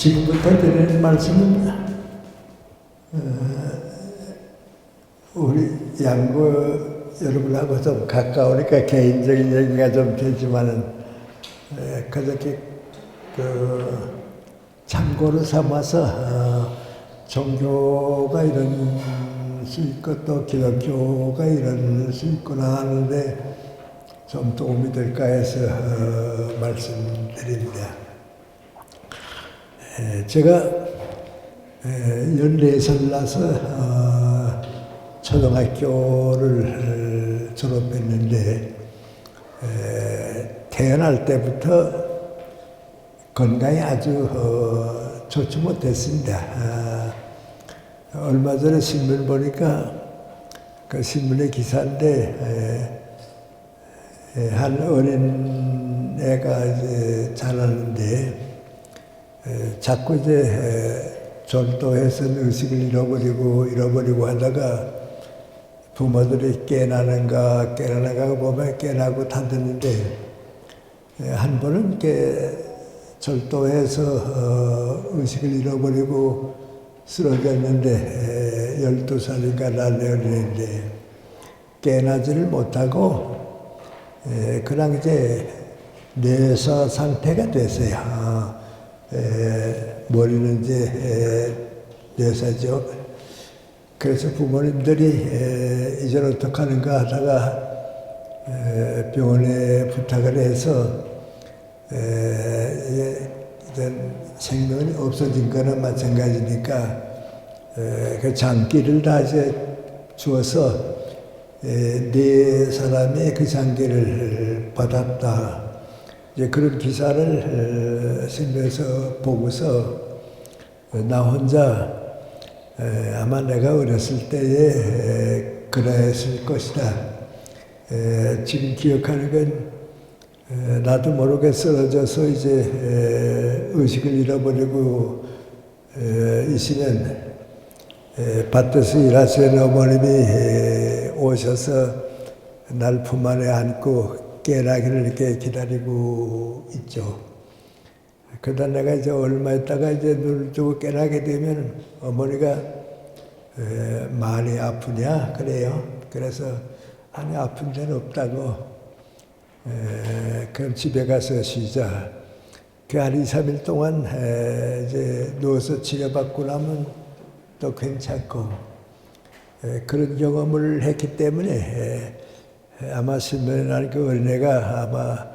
지금부터 드리는 말씀은 우리 양구 여러분하고 좀 가까우니까 개인적인 얘기가 좀 되지만은 그렇게 참고로 삼아서 종교가 이런 수 있고 또 기독교가 이런 수 있구나 하는데 좀 도움이 될까 해서 말씀드립니다. 제가 14살 나서 초등학교를 졸업했는데 태어날 때부터 건강이 아주 좋지 못했습니다. 얼마 전에 신문 보니까 그 신문의 기사인데 한 어린 애가 이제 자라는데 자꾸 이제 졸도해서 의식을 잃어버리고 하다가 부모들이 깨나는가 보면 깨나고 타드는데 한 번은 이렇게 졸도해서 의식을 잃어버리고 쓰러졌는데 12살인가 날려오는데 깨나지를 못하고 그냥 이제 뇌사 상태가 됐어요. 머리는 이제 뇌사죠. 그래서 부모님들이 이제 어떡하는가 하다가 병원에 부탁을 해서 생명이 없어진 거나 마찬가지니까 그 장기를 다 이제 주어서 네 사람이 그 장기를 받았다. 이제 그런 기사를 신문에서 보고서 나 혼자 아마 내가 어렸을 때에 그랬을 것이다. 지금 기억하는 건 나도 모르게 쓰러져서 이제 의식을 잃어버리고 있으면 밭에서 일하시는 어머님이 오셔서 날 품 안에 안고 깨나기를 이렇게 기다리고 있죠. 그러다 내가 이제 얼마 있다가 이제 눈을 뜨고 깨나게 되면 어머니가 많이 아프냐 그래요. 그래서 아니 아픈 데는 없다고. 그럼 집에 가서 쉬자. 그 한 2, 3일 동안 이제 누워서 치료받고 나면 또 괜찮고 그런 경험을 했기 때문에 아마 신문에 나는 그 어린애가 아마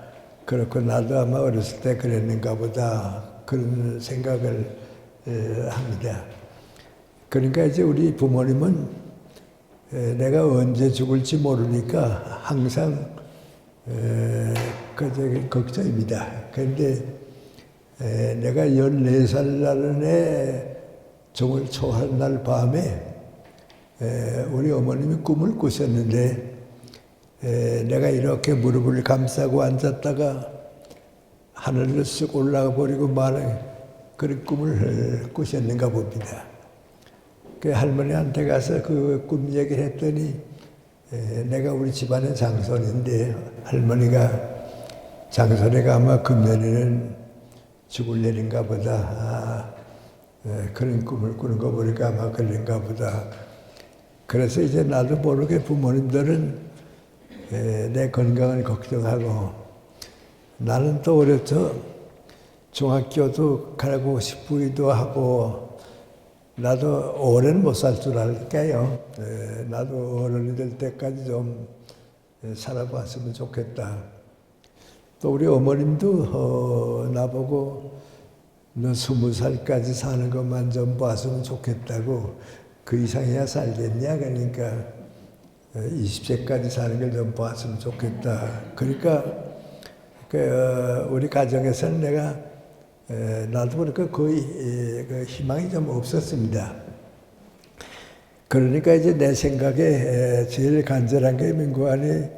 그렇고 나도 아마 어렸을 때 그랬는가 보다 그런 생각을 합니다. 그러니까 이제 우리 부모님은 내가 언제 죽을지 모르니까 항상 걱정입니다. 그런데 내가 14살 나는 해 정월 초하는 날 밤에 우리 어머님이 꿈을 꾸셨는데 내가 이렇게 무릎을 감싸고 앉았다가 하늘로 쓱 올라가 버리고 마는 그런 꿈을 꾸셨는가 봅니다. 그 할머니한테 가서 그 꿈 얘기를 했더니 내가 우리 집안의 장손인데 할머니가 장손애가 아마 금년에는 죽을 내린가 보다. 그런 꿈을 꾸는 거 보니까 아마 그런가 보다. 그래서 이제 나도 모르게 부모님들은 내 건강을 걱정하고 나는 또 어려서 중학교도 가고 싶기도 하고 나도 오래는 못 살 줄 알까요. 나도 어른이 될 때까지 좀 살아봤으면 좋겠다. 또 우리 어머님도 나보고 너 20살까지 사는 것만 좀 봤으면 좋겠다고. 그 이상이야 살겠냐? 그러니까 20세까지 사는 걸 좀 봤으면 좋겠다. 그러니까 우리 가정에서는 내가 나도 그러니까 거의 그 희망이 좀 없었습니다. 그러니까 이제 내 생각에 제일 간절한 게 민구안이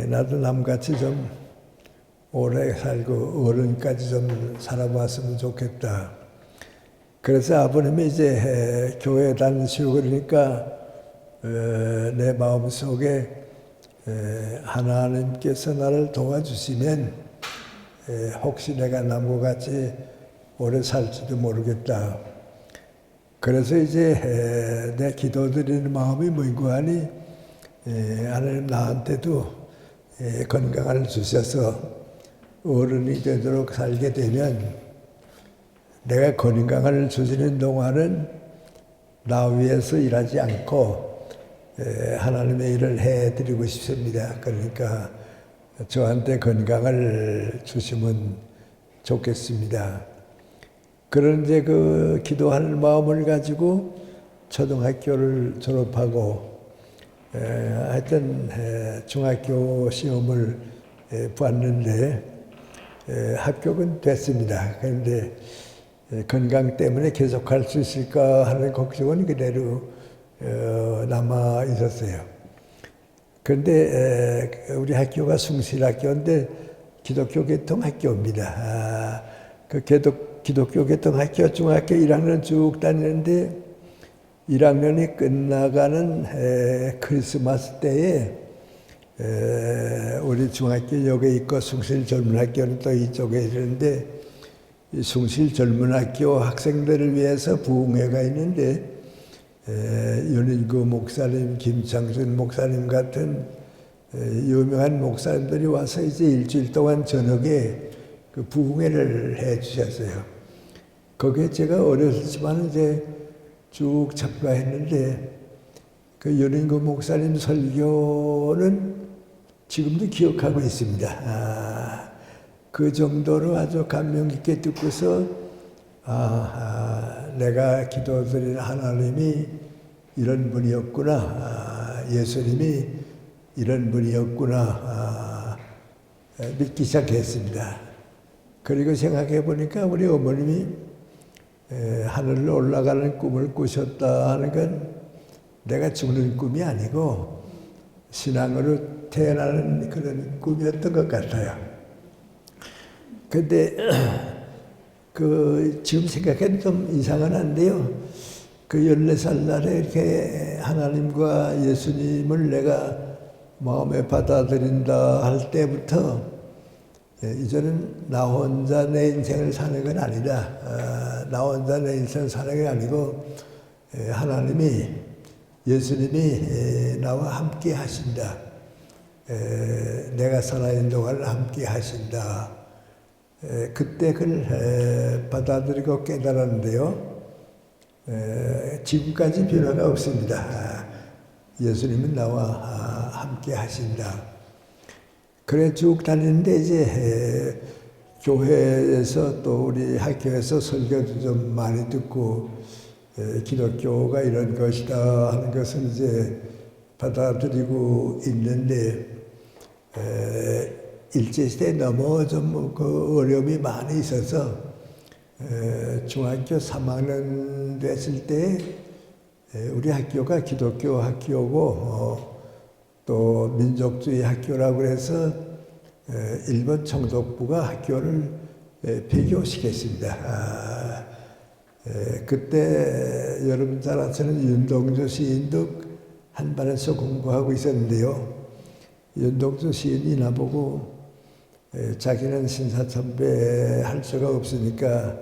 나도 남같이 좀 오래 살고 어른까지 좀 살아봤으면 좋겠다. 그래서 아버님이 이제 교회 다니시고 그러니까 내 마음속에 하나님께서 나를 도와주시면 혹시 내가 남과 같이 오래 살지도 모르겠다. 그래서 이제 내 기도드리는 마음이 뭔가 하니 하나님 나한테도 건강을 주셔서 어른이 되도록 살게 되면 내가 건강을 주시는 동안은 나 위해서 일하지 않고 하나님의 일을 해드리고 싶습니다. 그러니까 저한테 건강을 주시면 좋겠습니다. 그런데 그 기도하는 마음을 가지고 초등학교를 졸업하고 하여튼 중학교 시험을 봤는데 합격은 됐습니다. 그런데 건강 때문에 계속할 수 있을까 하는 걱정은 그대로 남아 있었어요. 그런데 우리 학교가 숭실학교인데 기독교 계통학교입니다. 그 기독교 계통학교 중학교 1학년 쭉 다니는데 1학년이 끝나가는 크리스마스 때에 우리 중학교 여기 있고 숭실 젊은학교는 또 이쪽에 있는데 이 숭실 젊은학교 학생들을 위해서 부흥회가 있는데 윤인구 목사님, 김창순 목사님 같은 유명한 목사님들이 와서 이제 일주일 동안 저녁에 그 부흥회를 해 주셨어요. 거기에 제가 어렸지만 이제 쭉 참가했는데 그 윤인구 목사님 설교는 지금도 기억하고 있습니다. 그 정도로 아주 감명 깊게 듣고서 내가 기도드리는 하나님이 이런 분이었구나, 예수님이 이런 분이었구나 믿기 시작했습니다. 그리고 생각해 보니까 우리 어머님이 하늘로 올라가는 꿈을 꾸셨다 하는 건 내가 죽는 꿈이 아니고 신앙으로 태어나는 그런 꿈이었던 것 같아요. 근데 지금 생각해도 좀 이상은 한데요. 그 14살 날에 이렇게 하나님과 예수님을 내가 마음에 받아들인다 할 때부터 이제는 나 혼자 내 인생을 사는 건 아니다. 나 혼자 내 인생을 사는 게 아니고 하나님이 예수님이 나와 함께 하신다. 내가 살아있는 동안 함께 하신다. 그때 그걸 받아들이고 깨달았는데요. 지금까지 변화가 없습니다. 예수님은 나와 함께 하신다. 그래 쭉 다니는데 이제 교회에서 또 우리 학교에서 설교도 좀 많이 듣고 기독교가 이런 것이다 하는 것을 이제 받아들이고 있는데 일제시대에 너무 좀 그 어려움이 많이 있어서 중학교 3학년 됐을 때 우리 학교가 기독교 학교고 또 민족주의 학교라고 그래서 일본 총독부가 학교를 폐교시켰습니다. 그때 여러분 잘 아시는 윤동주 시인도 한반에서 공부하고 있었는데요. 윤동주 시인이 나보고 자기는 신사참배 할 수가 없으니까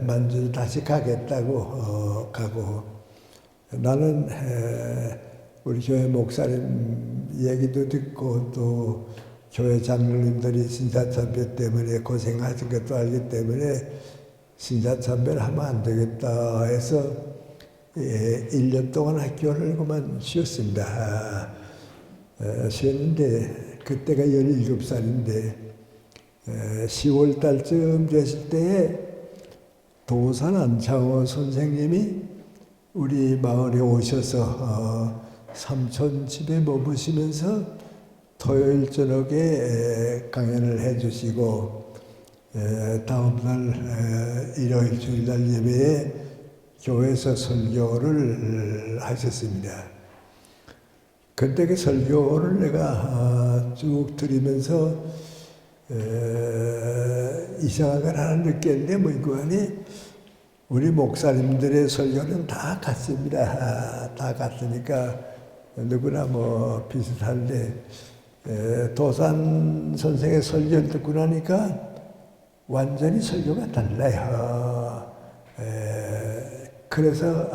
만주를 다시 가겠다고 가고 나는 우리 교회 목사님 얘기도 듣고 또 교회 장로님들이 신사참배 때문에 고생하신 것도 알기 때문에 신사참배를 하면 안 되겠다 해서 1년 동안 학교를 그만 쉬었습니다. 쉬었는데 그때가 17살인데 10월 달쯤 됐을 때에 도산 안창호 선생님이 우리 마을에 오셔서 삼촌 집에 머무시면서 토요일 저녁에 강연을 해주시고 다음날 일요일 주일날 예배에 교회에서 설교를 하셨습니다. 그때 그 설교를 내가 쭉 들으면서 이상한 걸 하나 느꼈는데 뭐이거 하니 우리 목사님들의 설교는 다 같습니다. 다 같으니까 누구나 뭐 비슷한데 도산 선생의 설교를 듣고 나니까 완전히 설교가 달라요. 그래서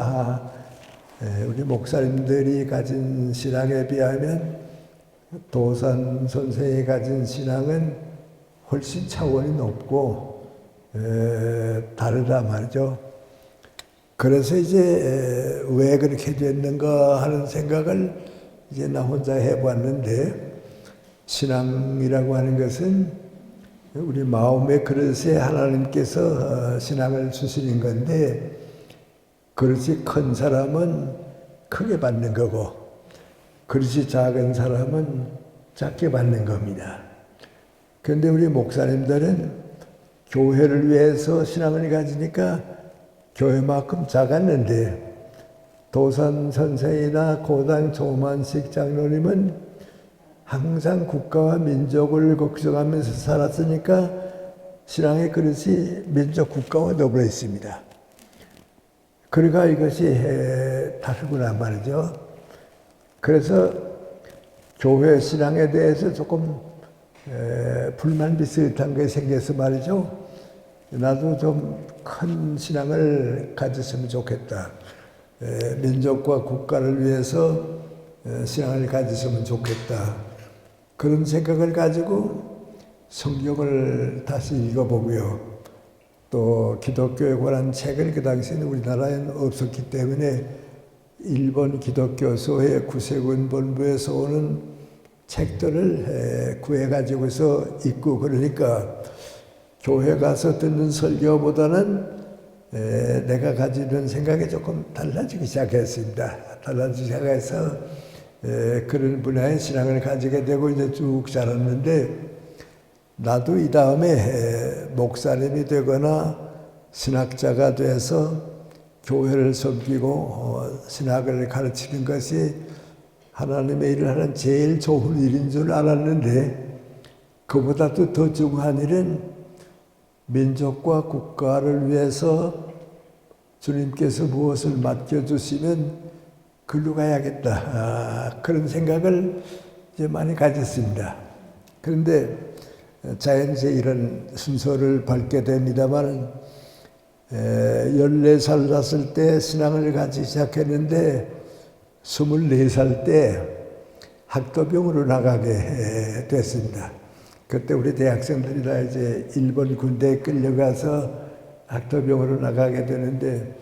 우리 목사님들이 가진 신앙에 비하면 도산 선생이 가진 신앙은 훨씬 차원이 높고 다르다 말이죠. 그래서 이제 왜 그렇게 됐는가 하는 생각을 이제 나 혼자 해봤는데, 신앙이라고 하는 것은 우리 마음의 그릇에 하나님께서 신앙을 주시는 건데, 그릇이 큰 사람은 크게 받는 거고 그릇이 작은 사람은 작게 받는 겁니다. 그런데 우리 목사님들은 교회를 위해서 신앙을 가지니까 교회만큼 작았는데, 도산 선생이나 고단 조만식 장로님은 항상 국가와 민족을 걱정하면서 살았으니까 신앙의 그릇이 민족 국가와 더불어 있습니다. 그러니까 이것이 다르구나 말이죠. 그래서 교회 신앙에 대해서 조금 불만 비슷한 게 생겨서 말이죠. 나도 좀 큰 신앙을 가졌으면 좋겠다. 민족과 국가를 위해서 신앙을 가졌으면 좋겠다. 그런 생각을 가지고 성경을 다시 읽어보고요. 또 기독교에 관한 책을 그 당시에는 우리나라에는 없었기 때문에 일본 기독교소의 구세군 본부에서 오는 책들을 구해가지고서 읽고, 그러니까 교회 가서 듣는 설교보다는 내가 가지는 생각이 조금 달라지기 시작했습니다. 달라지기 시작해서 그런 분야의 신앙을 가지게 되고 이제 쭉 자랐는데, 나도 이 다음에 목사님이 되거나 신학자가 돼서 교회를 섬기고 신학을 가르치는 것이 하나님의 일을 하는 제일 좋은 일인 줄 알았는데, 그보다도 더 중요한 일은 민족과 국가를 위해서 주님께서 무엇을 맡겨주시면 글로 가야겠다. 그런 생각을 이제 많이 가졌습니다. 그런데 자연스레 이런 순서를 밟게 됩니다만, 14살 났을 때 신앙을 가지기 시작했는데 24살 때 학도병으로 나가게 됐습니다. 그때 우리 대학생들이 다 이제 일본 군대에 끌려가서 학도병으로 나가게 되는데,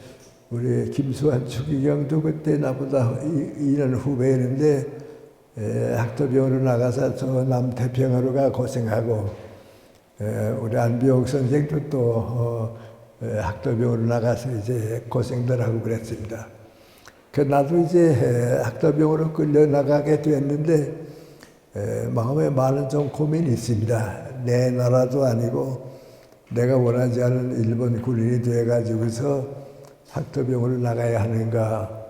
우리 김수환 추기경도 그때 나보다 2년 후배였는데 학도병으로 나가서 저 남태평으로가 고생하고, 우리 안비옥 선생도 또 학도병으로 나가서 이제 고생들 하고 그랬습니다. 나도 이제 학도병으로 끌려 나가게 됐는데 마음에 많은 좀 고민이 있습니다. 내 나라도 아니고 내가 원하지 않은 일본 군인이 돼가지고서 학도병으로 나가야 하는가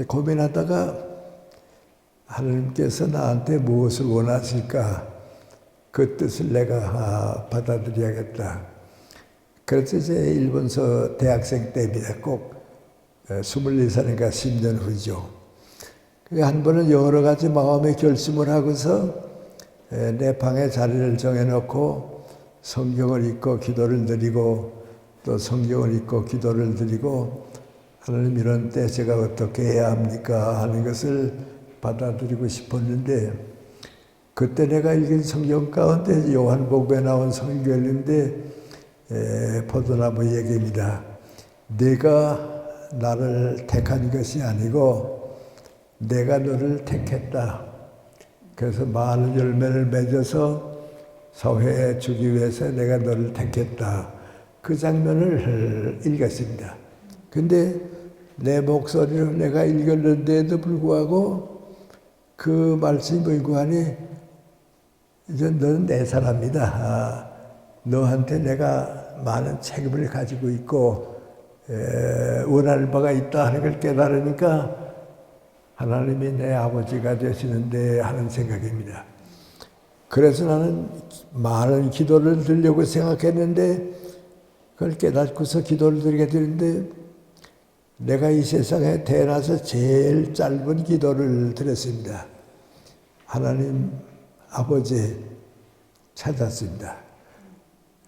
고민하다가, 하나님께서 나한테 무엇을 원하실까, 그 뜻을 내가 받아들여야겠다. 그래서 이제 일본서 대학생 때입니다. 꼭 24살인가 10년 후죠. 한 번은 여러 가지 마음의 결심을 하고서 내 방에 자리를 정해놓고 성경을 읽고 기도를 드리고, 또 성경을 읽고 기도를 드리고, 하나님 이런 때 제가 어떻게 해야 합니까 하는 것을 받아들이고 싶었는데, 그때 내가 읽은 성경 가운데 요한복음에 나온 성경인데 포도나무 얘기입니다. 네가 나를 택한 것이 아니고 내가 너를 택했다. 그래서 많은 열매를 맺어서 사회에 주기 위해서 내가 너를 택했다. 그 장면을 읽었습니다. 근데 내 목소리로 내가 읽었는데도 불구하고 그 말씀이 뭐고 하니, 이제 너는 내 사람이다. 너한테 내가 많은 책임을 가지고 있고 원할 바가 있다 하는 걸 깨달으니까 하나님이 내 아버지가 되시는데 하는 생각입니다. 그래서 나는 많은 기도를 드리려고 생각했는데, 그걸 깨닫고서 기도를 드리게 되는데, 내가 이 세상에 태어나서 제일 짧은 기도를 드렸습니다. 하나님 아버지 찾았습니다.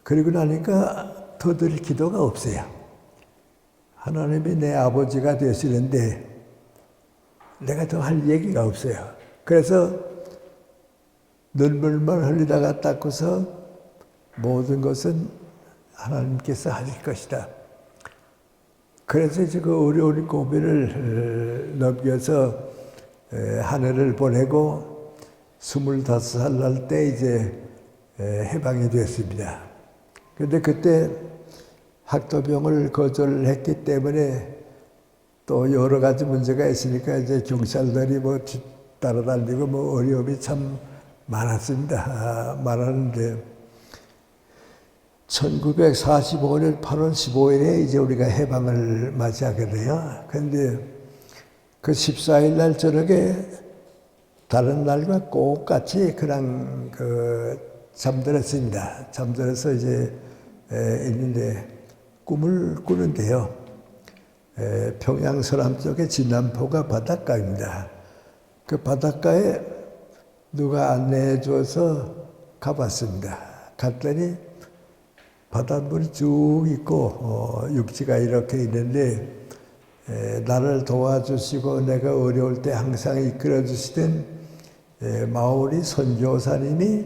그리고 나니까 더 들 기도가 없어요. 하나님이 내 아버지가 되시는데 내가 더 할 얘기가 없어요. 그래서 눈물만 흘리다가 닦고서 모든 것은 하나님께서 하실 것이다. 그래서 이제 그 어려운 고비를 넘겨서 하늘을 보내고 25살 날 때 이제 해방이 됐습니다. 그런데 그때 학도병을 거절했기 때문에 또 여러 가지 문제가 있으니까 이제 경찰들이 뭐 따라다니고 뭐 어려움이 참 많았습니다. 많았는데 1945년 8월 15일에 이제 우리가 해방을 맞이하게 돼요. 그런데 그 14일 날 저녁에 다른 날과 똑같이 그냥 잠들었습니다. 잠들어서 이제 있는데 꿈을 꾸는데요. 평양 서남쪽의 진남포가 바닷가입니다. 그 바닷가에 누가 안내해 줘서 가봤습니다. 갔더니 바닷물이 쭉 있고 육지가 이렇게 있는데 나를 도와주시고 내가 어려울 때 항상 이끌어 주시던 마오리 선교사님이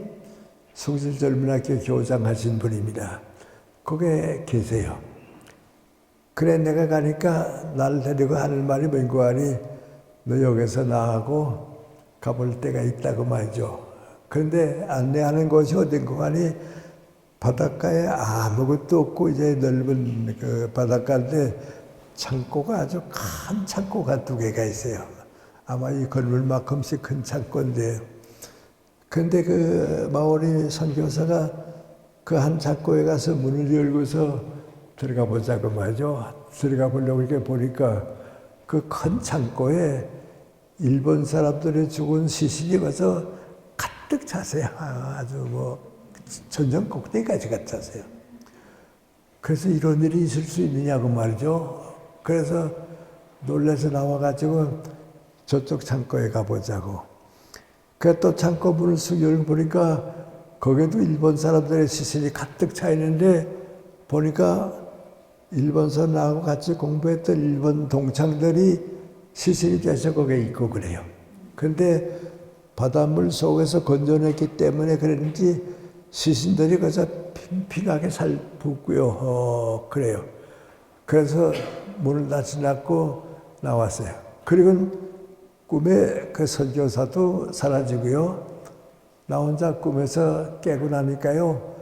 숭실절문학교 교장하신 분입니다. 거기에 계세요. 그래 내가 가니까 나를 데리고 하는 말이 뭔고 하니 너 여기서 나하고 가볼 데가 있다고 말이죠. 그런데 안내하는 곳이 어딘고 하니 바닷가에 아무것도 없고 이제 넓은 그 바닷가인데 창고가 아주 큰 창고가 2개가 있어요. 아마 이 건물만큼씩 큰 창고인데 근데 그 마오리 선교사가 그 한 창고에 가서 문을 열고서 들어가 보자고 말이죠. 들어가 보려고 이렇게 보니까 그 큰 창고에 일본 사람들의 죽은 시신이 와서 가득 찼어요. 아주 뭐 전전 꼭대기까지 찼어요. 그래서 이런 일이 있을 수 있느냐고 말이죠. 그래서 놀라서 나와가지고 저쪽 창고에 가보자고. 그 또 창고 문을 쑥 열어보니까 거기도 일본 사람들의 시신이 가득 차 있는데 보니까 일본서 나하고 같이 공부했던 일본 동창들이 시신이 돼서 거기에 있고 그래요. 그런데 바닷물 속에서 건져냈기 때문에 그런지 시신들이 거기서 핀핀하게 살붙고요. 그래요. 그래서 문을 닫이 닫고 나왔어요. 그리고 꿈에 그 선교사도 사라지고요. 나 혼자 꿈에서 깨고 나니까요.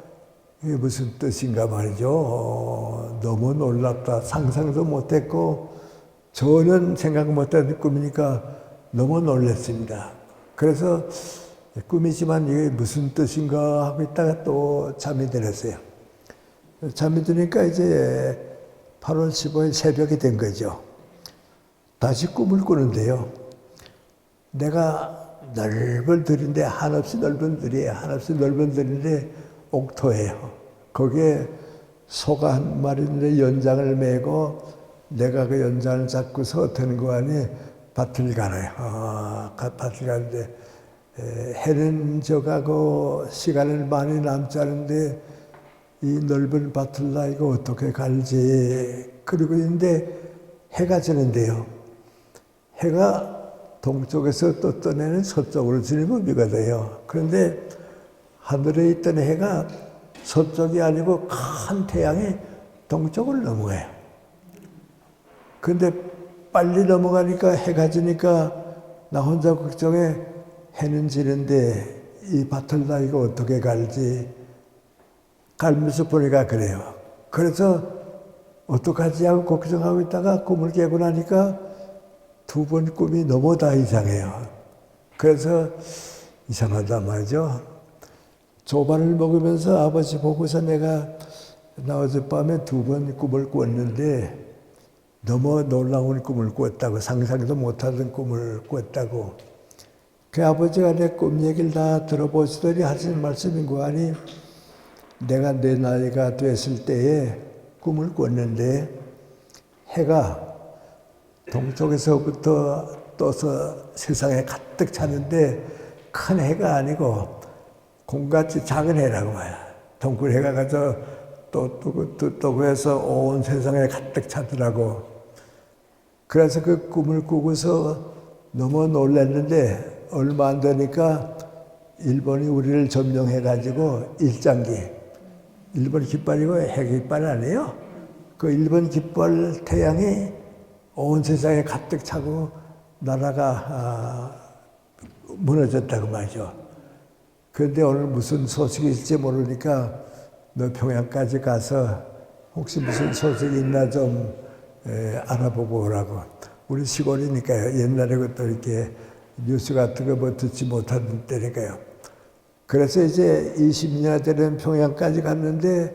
이게 무슨 뜻인가 말이죠. 너무 놀랍다. 상상도 못했고 저는 생각 못한 꿈이니까 너무 놀랐습니다. 그래서 꿈이지만 이게 무슨 뜻인가 하고 있다가 또 잠이 들었어요. 잠이 드니까 이제 8월 15일 새벽이 된 거죠. 다시 꿈을 꾸는데요. 내가 넓은 들인데 한없이 넓은 들이에요. 한없이 넓은 들인데 옥토예요. 거기에 소가 한 마리인데 연장을 메고 내가 그 연장을 잡고서 드는 거 아니 밭을 가나요. 밭을 가는데 해는 져가고 시간을 많이 남지 않은데 이 넓은 밭을 나 이거 어떻게 갈지 그러고 있는데 해가 지는데요. 해가 동쪽에서 또 떠내는 서쪽으로 지는 법이가 돼요. 그런데 하늘에 있던 해가 서쪽이 아니고 큰 태양이 동쪽을 넘어가요. 그런데 빨리 넘어가니까 해가 지니까 나 혼자 걱정해. 해는 지는데 이 밭을 나 이거 어떻게 갈지 갈면서 보니까 그래요. 그래서 어떡하지 하고 걱정하고 있다가 꿈을 깨고 나니까 2번 꿈이 너무 다 이상해요. 그래서 이상하다 말이죠. 조반을 먹으면서 아버지 보고서 내가 나 어젯밤에 2번 꿈을 꿨는데 너무 놀라운 꿈을 꿨다고 상상도 못하던 꿈을 꿨다고. 그 아버지가 내 꿈 얘기를 다 들어보시더니 하시는 말씀인 거 아니 내가 내 나이가 됐을 때에 꿈을 꿨는데 해가 동쪽에서부터 떠서 세상에 가득 찼는데 큰 해가 아니고 공같이 작은 해라고 봐요. 동굴에 가서 또 그래서 온 세상에 가득 차더라고. 그래서 그 꿈을 꾸고서 너무 놀랐는데 얼마 안 되니까 일본이 우리를 점령해가지고 일장기, 일본 깃발이고 핵 깃발 아니에요? 그 일본 깃발 태양이 온 세상에 가득 차고 나라가 무너졌다고 말이죠. 그런데 오늘 무슨 소식이 있을지 모르니까 너 평양까지 가서 혹시 무슨 소식이 있나 좀 알아보고 오라고. 우리 시골이니까요. 옛날에 또 이렇게 뉴스 같은 거 뭐 듣지 못하던 때니까요. 그래서 이제 20년 되는 평양까지 갔는데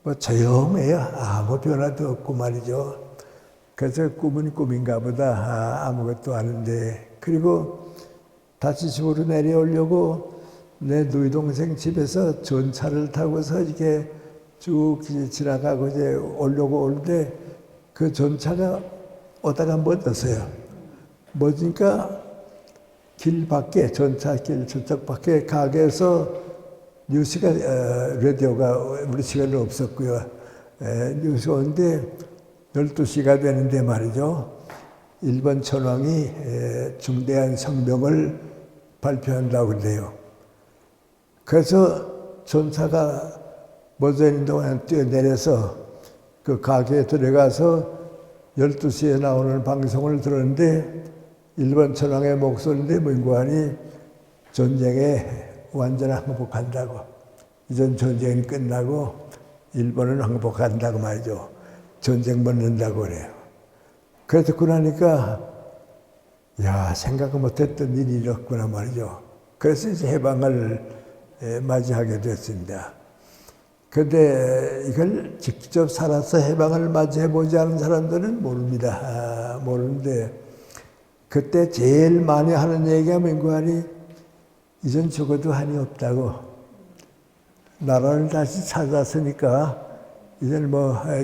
뭐 조용해요. 아무 변화도 없고 말이죠. 그래서 꿈은 꿈인가 보다. 아무것도 아닌데. 그리고 다시 집으로 내려오려고 내 누이 동생 집에서 전차를 타고서 이렇게 쭉 지나가고 이제 오려고 오는데 그 전차가 오다가 멎었어요. 멎으니까 길 밖에, 전차길 저쪽 밖에 가게에서 뉴스가, 라디오가 우리 시간은 없었고요. 뉴스가 오는데 12시가 되는데 말이죠. 일본 천황이 중대한 성명을 발표한다고 그래요. 그래서 전차가 멎어 있는 동안 뛰어내려서 그 가게에 들어가서 12시에 나오는 방송을 들었는데 일본 천황의 목소리인데 문관이 전쟁에 완전 항복한다고. 이전 전쟁이 끝나고 일본은 항복한다고 말이죠. 전쟁 멈는다고 그래요. 그래서 듣고 나니까 야, 생각 못했던 일이 일었구나 말이죠. 그래서 이제 해방을 맞이하게 됐습니다. 그런데 이걸 직접 살아서 해방을 맞이해보지 않은 사람들은 모릅니다. 모르는데 그때 제일 많이 하는 얘기가 민관이 이젠 죽어도 한이 없다고. 나라를 다시 찾았으니까 이젠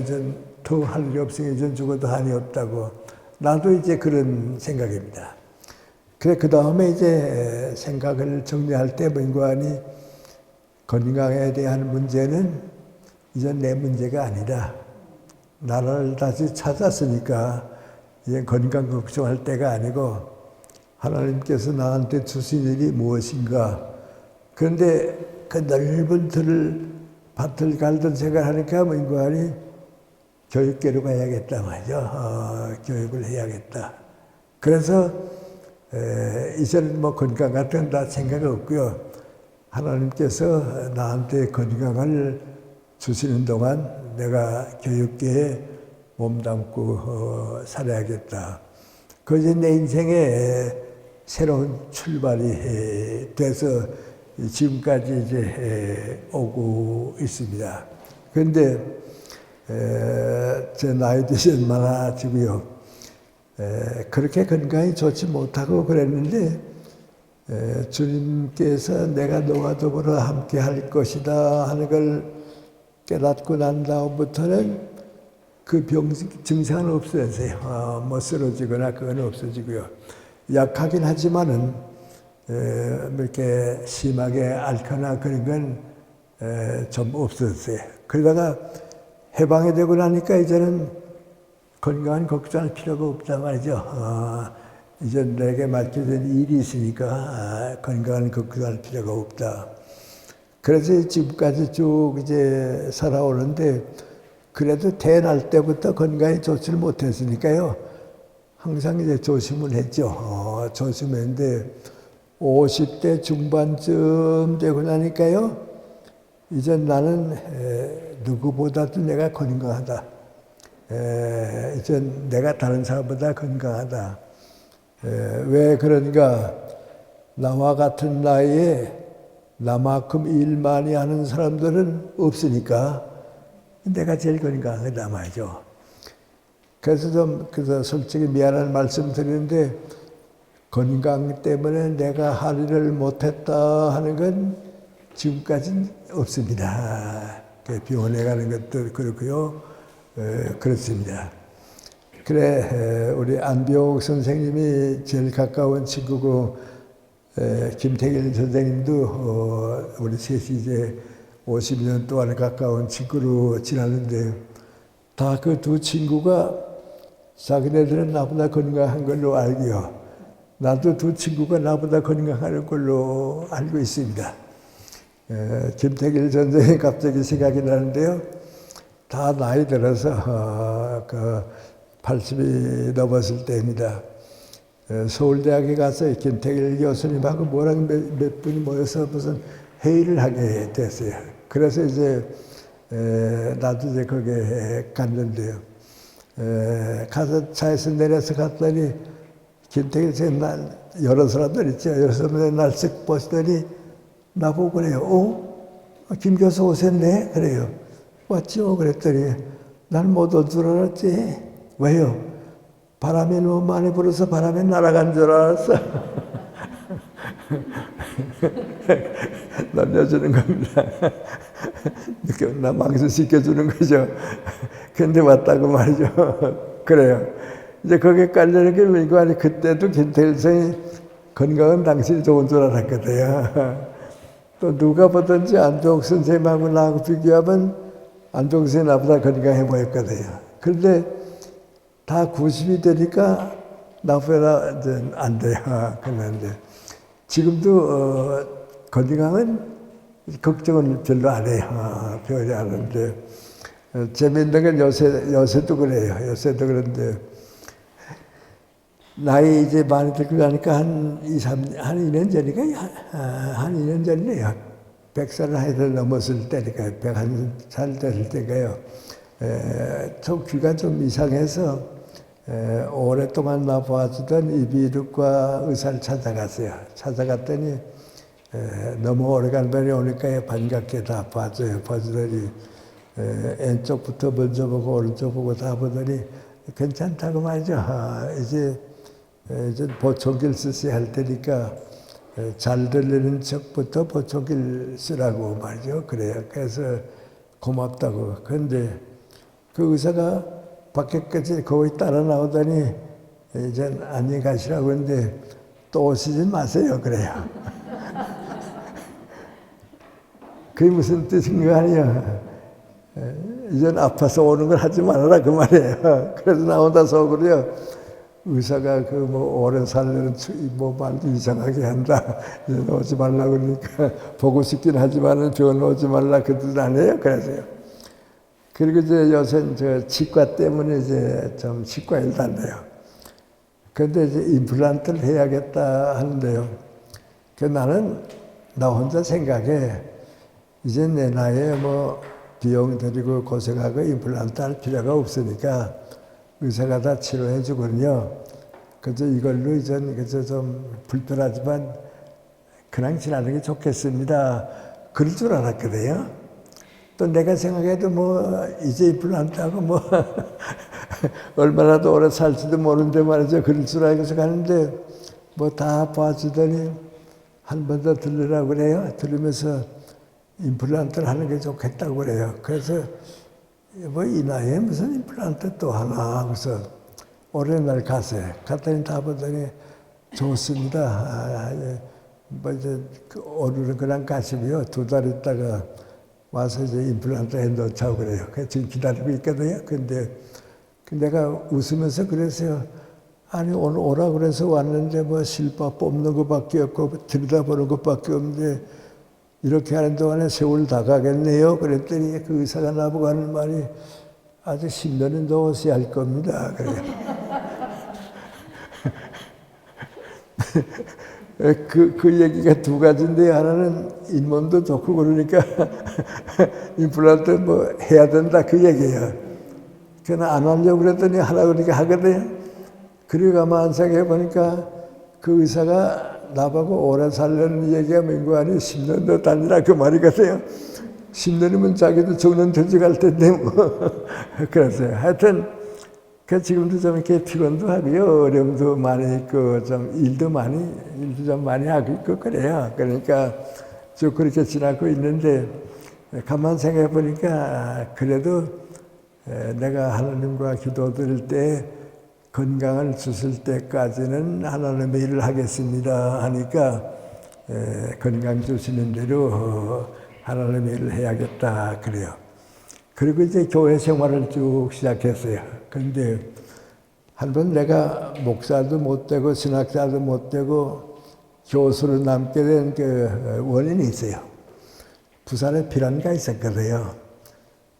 이젠 더 할 일이 없으니 이젠 죽어도 한이 없다고. 나도 이제 그런 생각입니다. 그래, 그 다음에 이제 생각을 정리할 때 민관이 건강에 대한 문제는 이제 내 문제가 아니다. 나라를 다시 찾았으니까 이제 건강 걱정할 때가 아니고 하나님께서 나한테 주신 일이 무엇인가. 그런데 그 넓은 밭을 갈던 생각하니까 민관이 교육계로 가야겠다 말이죠. 교육을 해야겠다. 그래서 이제는 건강 같은 다 생각 없고요. 하나님께서 나한테 건강을 주시는 동안 내가 교육계에 몸담고 살아야겠다. 그것이 내 인생의 새로운 출발이 돼서 지금까지 이제 오고 있습니다. 그런데 제 나이도 이제 많아지고요. 그렇게 건강이 좋지 못하고 그랬는데 주님께서 내가 너와 더불어 함께 할 것이다 하는 걸 깨닫고 난 다음부터는 그 증상은 없어졌어요. 쓰러지거나 그건 없어지고요. 약하긴 하지만은 이렇게 심하게 앓거나 그런 건 좀 없어졌어요. 그러다가 해방이 되고 나니까 이제는 건강은 걱정할 필요가 없다 말이죠. 이제 내게 맡겨진 일이 있으니까 건강은 걱정할 필요가 없다. 그래서 지금까지 쭉 이제 살아오는데 그래도 태어날 때부터 건강이 좋지를 못했으니까요. 항상 이제 조심을 했죠. 조심했는데 50대 중반쯤 되고 나니까요. 이제 나는 누구보다도 내가 건강하다. 이제 내가 다른 사람보다 건강하다. 왜 그런가? 나와 같은 나이에 나만큼 일 많이 하는 사람들은 없으니까 내가 제일 건강하다 말이죠. 그래서 솔직히 미안한 말씀 드리는데 건강 때문에 내가 할 일을 못했다 하는 건 지금까지는 없습니다. 병원에 가는 것도 그렇고요. 그렇습니다. 그래, 우리 안비옥 선생님이 제일 가까운 친구고, 김태길 선생님도 우리 셋이 이제 50년 동안 가까운 친구로 지났는데 다 그 두 친구가 자기네들은 나보다 건강한 걸로 알고요. 나도 두 친구가 나보다 건강한 걸로 알고 있습니다. 김택일 전쟁이 갑자기 생각이 나는데요. 다 나이 들어서 그 80이 넘었을 때입니다. 서울대학에 가서 김택일 교수님하고 뭐랑 몇 분이 모여서 무슨 회의를 하게 됐어요. 그래서 이제 나도 이제 거기에 갔는데요. 가서 차에서 내려서 갔더니 김택일 선생님 여러 사람들 있죠. 여러 사람들 날 쓱 보시더니 나보고 그래요. 김 교수 오셨네? 그래요. 왔죠? 그랬더니 난 못 올 줄 알았지. 왜요? 바람이 너무 많이 불어서 바람이 날아간 줄 알았어. 날려주는 겁니다. 나 망신시켜주는 거죠. 근데 왔다고 말이죠. 그래요. 이제 거기에 깔려는 게 뭐고 아니 그때도 김태일 선생이 건강은 당신이 좋은 줄 알았거든요. 또 누가 보든지 안동욱 선생님하고 나하고 비교하면 안동욱 선생이 나보다 건강해 보였거든요. 그런데 다 90이 되니까 나보다 이제 안 돼요. 그런데 지금도 건강은 걱정은 별로 안 해요. 별로 안 하는데 재미있는 건 요새도 그래요. 요새도 그런데 나이 이제 많이 들고 가니까 한 2년 전이니까 한 2년 전이네요. 100살을 하여튼 넘었을 때니까요. 101살 됐을 때가요. 좀 귀가 좀 이상해서 오랫동안 나 봐주던 이비인후과 의사를 찾아갔어요. 찾아갔더니 너무 오래간만에 오니까 반갑게 다 봐줘요. 봐주더니 왼쪽부터 먼저 보고 오른쪽 보고 다 보더니 괜찮다고 말이죠. 이제 보청기를 쓰셔야 할 테니까 잘 들리는 척부터 보청기를 쓰라고 말이죠. 그래요. 그래서 고맙다고. 그런데 그 의사가 밖에까지 거의 따라 나오더니 이제 안녕히 가시라고 했는데 또 오시지 마세요. 그래요. 그게 무슨 뜻인 거 아니야. 이젠 아파서 오는 걸 하지 말아라 그 말이에요. 그래서 나온다 속으로요. 의사가 그 뭐 오래 살려는 뭐 말도 이상하게 한다. 이제 오지 말라고 그러니까 보고 싶긴 하지만은 병원 오지 말라 그 뜻 아니에요. 그래서요. 그리고 이제 요새 저 치과 때문에 이제 좀 치과 일도 안 돼요. 그런데 이제 임플란트를 해야겠다 하는데요. 그 나는 나 혼자 생각해 이제 내 나이에 뭐 비용 들이고 고생하고 임플란트 할 필요가 없으니까 의사가 다 치료해 주거든요. 그래서 이걸로 이젠 그저 좀 불편하지만 그냥 지나는 게 좋겠습니다. 그럴 줄 알았거든요. 또 내가 생각해도 뭐 이제 임플란트하고 뭐 얼마나 더 오래 살지도 모르는데 말이죠. 그럴 줄 알고서 가는데 뭐 다 봐주더니 한 번 더 들으라고 그래요. 들으면서 임플란트를 하는 게 좋겠다고 그래요. 그래서 뭐 이 나이에 무슨 임플란트 또 하나 하고서 오랜 날 갔어요. 갔더니 다 보더니 좋습니다. 뭐 이제 오늘은 그냥 가시고요. 2달 있다가 와서 이제 임플란트 해놓자고 그래요. 지금 기다리고 있거든요. 근데 내가 웃으면서 그랬어요. 아니 오늘 오라 그래서 왔는데 뭐 실밥 뽑는 것밖에 없고 들여다보는 것밖에 없는데 이렇게 하는 동안에 세월 다 가겠네요. 그랬더니 그 의사가 나보고 하는 말이 아직 10년은 더 오셔야 할 겁니다. 그래요. 그 얘기가 두 가지인데 하나는 잇몸도 좋고 그러니까 임플란트 뭐 해야 된다 그 얘기예요. 그냥 안 하려고 그랬더니 하라 그러니까 하거든요. 그리고 가만 생각해 보니까 그 의사가 나보고 오래 살려는 얘기가 뭔가 아니 10년 더 다니라 그 말이거든요. 10년이면 자기도 정년 퇴직할 텐데 뭐 그랬어요. 하여튼 그 지금도 좀 이렇게 피곤도 하고요. 어려움도 많이 있고 좀 일도 좀 많이 하고 있고 그래요. 그러니까 쭉 그렇게 지나고 있는데 가만 생각해 보니까 그래도 내가 하나님과 기도드릴 때 건강을 주실 때까지는 하나님의 일을 하겠습니다 하니까 건강 주시는 대로 하나님의 일을 해야겠다 그래요. 그리고 이제 교회 생활을 쭉 시작했어요. 그런데 한번 내가 목사도 못 되고 신학자도 못 되고 교수로 남게 된 그 원인이 있어요. 부산에 비란가 있었거든요.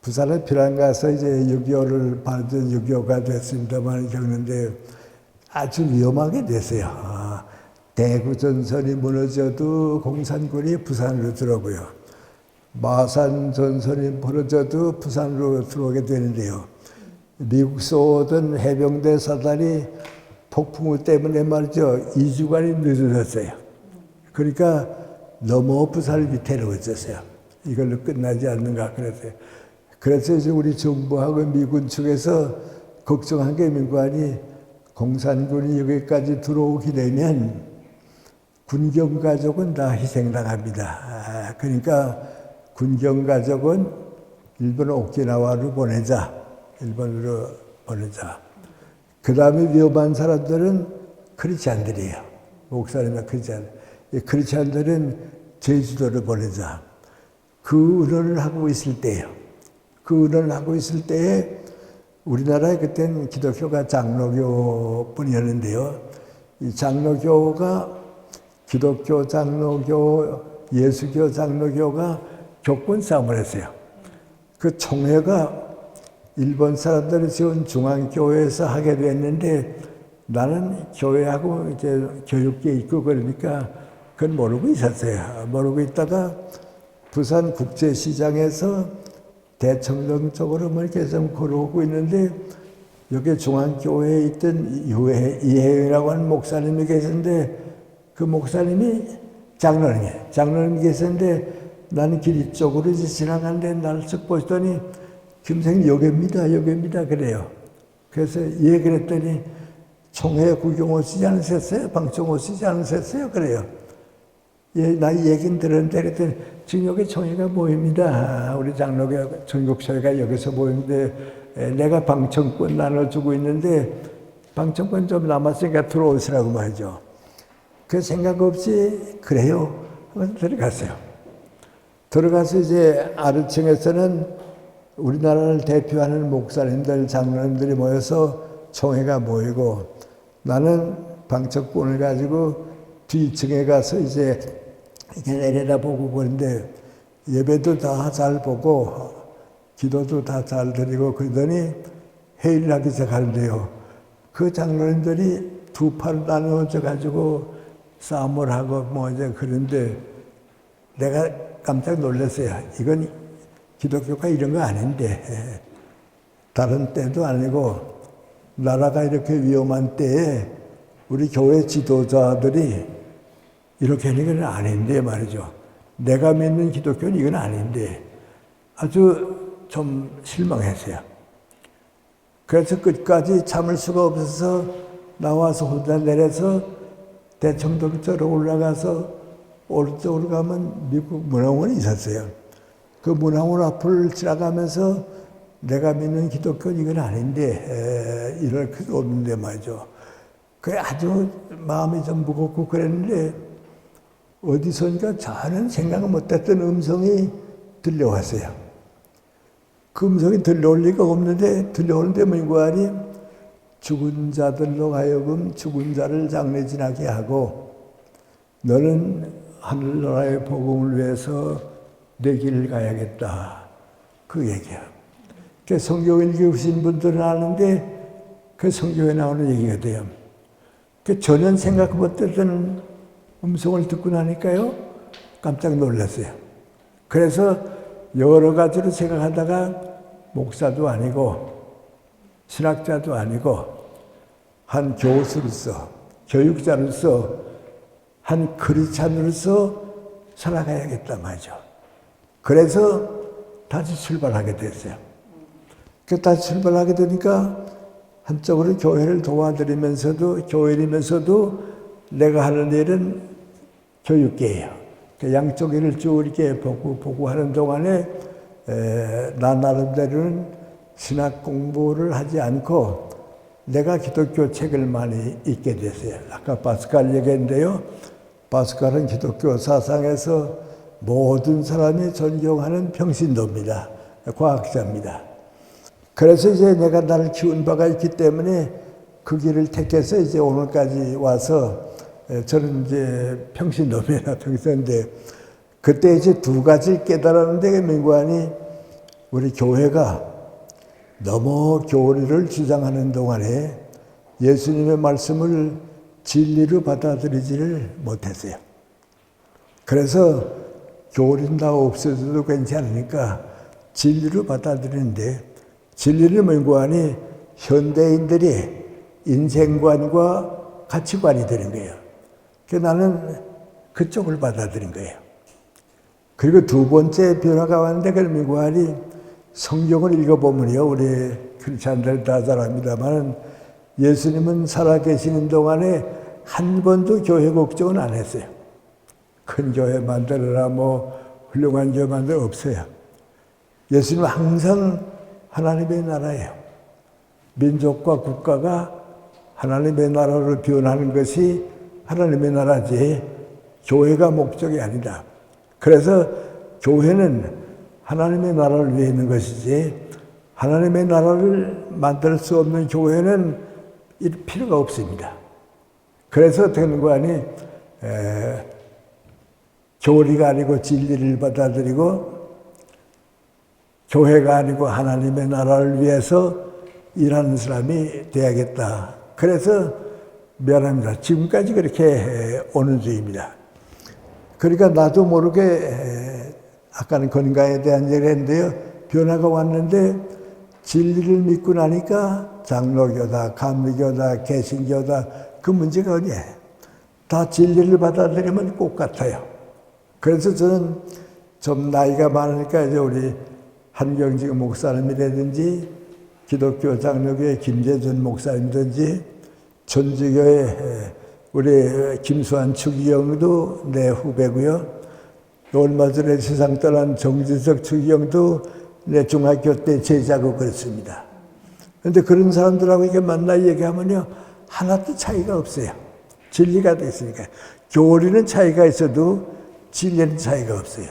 부산에 비란가서 이제 6.25를 받은 6.25가 됐습니다만 겪는데 아주 위험하게 됐어요. 대구 전선이 무너져도 공산군이 부산으로 들어오고요. 마산 전선이 벌어져도 부산으로 들어오게 되는데요. 미국서 오던 해병대 사단이 폭풍우 때문에 말이죠. 2주간이 늦어졌어요. 그러니까 너무 부산을 밑으로 있었어요. 이걸로 끝나지 않는가 그랬어요. 그래서 이제 우리 정부하고 미군 측에서 걱정한 게 민관이 공산군이 여기까지 들어오게 되면 군경가족은 다 희생당합니다. 그러니까 군경가족은 일본 오키나와로 보내자. 일본으로 보내자. 그 다음에 위험한 사람들은 크리스찬들이에요. 목사님과 크리스찬. 크리스찬들은 제주도로 보내자. 그 의논을 하고 있을 때예요. 그 의논을 하고 있을 때에 우리나라에 그때는 기독교가 장로교뿐이었는데요. 이 장로교가 기독교 장로교, 예수교 장로교가 격분 싸움을 했어요. 그 총회가 일본 사람들이 지은 중앙교회에서 하게 됐는데 나는 교회하고 이제 교육계 있고 그러니까 그건 모르고 있었어요. 모르고 있다가 부산 국제시장에서 대청동 쪽으로 뭐 계속 걸어오고 있는데 여기 중앙교회에 있던 이혜영이라고 하는 목사님이 계셨는데 그 목사님이 장로님이 계셨는데 나는 길 이쪽으로 이제 지나가는데 나를 쓱 보시더니 김생님 여기입니다 그래요. 그래서 예 그랬더니 총회 구경 오시지 않으셨어요? 방청 오시지 않으셨어요? 그래요. 예, 나 얘기는 들었는데 그랬더니 지금 여기 총회가 모입니다. 우리 장로교 전국교회가 여기서 모이는데 내가 방청권 나눠주고 있는데 방청권 좀 남았으니까 들어오시라고 말이죠. 그 생각 없이 그래요 하면서 들어갔어요. 들어가서 이제 아래층에서는 우리나라를 대표하는 목사님들, 장로님들이 모여서 총회가 모이고 나는 방청권을 가지고 뒤층에 가서 이제 이렇게 내려다보고 보는데 예배도 다 잘 보고 기도도 다 잘 드리고 그러더니 회의를 하기 시작하는데요. 그 장로님들이 두 팔을 나누어져 가지고 싸움을 하고 뭐 이제 그런데 내가 깜짝 놀랐어요. 이건 기독교가 이런 거 아닌데 다른 때도 아니고 나라가 이렇게 위험한 때에 우리 교회 지도자들이 이렇게 하는 건 아닌데 말이죠. 내가 믿는 기독교는 이건 아닌데 아주 좀 실망했어요. 그래서 끝까지 참을 수가 없어서 나와서 혼자 내려서 대청동 쪽으로 올라가서 오른쪽으로 가면 미국 문화원이 있었어요. 그 문화원 앞을 지나가면서 내가 믿는 기독교는 이건 아닌데 이럴 수 없는데 말이죠. 그게 아주 마음이 좀 무겁고 그랬는데 어디선가 전혀 생각 못했던 음성이 들려왔어요. 그 음성이 들려올 리가 없는데 들려오는데 뭔가니 죽은 자들로 하여금 죽은 자를 장례지나게 하고 너는 하늘나라의 복음을 위해서 내 길을 가야겠다. 그 얘기야. 그 성경 읽으신 분들은 아는데 그 성경에 나오는 얘기가 돼요. 그 전혀 생각 못했던 음성을 듣고 나니까요. 깜짝 놀랐어요. 그래서 여러 가지로 생각하다가 목사도 아니고 신학자도 아니고 한 교수로서 교육자로서 한 크리스찬으로서 살아가야겠다 말이죠. 그래서 다시 출발하게 됐어요. 다시 출발하게 되니까 한쪽으로 교회를 도와드리면서도 교회이면서도 내가 하는 일은 교육계예요. 양쪽 일을 쭉 이렇게 보고 하는 동안에 나 나름대로는 신학 공부를 하지 않고 내가 기독교 책을 많이 읽게 됐어요. 아까 파스칼 얘기했는데요. 파스칼은 기독교 사상에서 모든 사람이 존경하는 평신도입니다. 과학자입니다. 그래서 이제 내가 나를 키운 바가 있기 때문에 그 길을 택해서 이제 오늘까지 와서 저는 이제 평신도입니다. 평신도인데 그때 이제 두 가지를 깨달았는데 민관이 우리 교회가 너무 교리를 주장하는 동안에 예수님의 말씀을 진리로 받아들이지를 못했어요. 그래서 교리는 다 없어져도 괜찮으니까 진리로 받아들이는데 진리를 민관이 현대인들이 인생관과 가치관이 되는 거예요. 그래서 나는 그쪽을 받아들인 거예요. 그리고 두 번째 변화가 왔는데 그 민관이 성경을 읽어보면요, 우리 크리스찬들 다 잘 압니다만 예수님은 살아계시는 동안에 한 번도 교회 걱정은 안 했어요. 큰 교회 만들어라, 뭐 훌륭한 교회 만들어 없어요. 예수님은 항상 하나님의 나라예요. 민족과 국가가 하나님의 나라로 변하는 것이 하나님의 나라지 교회가 목적이 아니다. 그래서 교회는 하나님의 나라를 위해 있는 것이지 하나님의 나라를 만들 수 없는 교회는 필요가 없습니다. 그래서 되는 거 아니 교리가 아니고 진리를 받아들이고 교회가 아니고 하나님의 나라를 위해서 일하는 사람이 돼야겠다. 그래서 미안합니다. 지금까지 그렇게 오는 중입니다. 그러니까 나도 모르게 아까는 건강에 대한 얘기를 했는데요. 변화가 왔는데 진리를 믿고 나니까 장로교다, 감리교다, 개신교다 그 문제가 어디에 다 진리를 받아들이면 똑같아요. 그래서 저는 좀 나이가 많으니까 이제 우리 한경직 목사님이라든지 기독교 장로교의 김재준 목사님이든지 전주교의 우리 김수환 추기경도 내 후배고요. 얼마 전에 세상 떠난 정진석 추기경도 내 중학교 때 제자고 그렇습니다. 그런데 그런 사람들하고 이렇게 만나 얘기하면요. 하나도 차이가 없어요. 진리가 돼 있으니까. 교리는 차이가 있어도 진리는 차이가 없어요.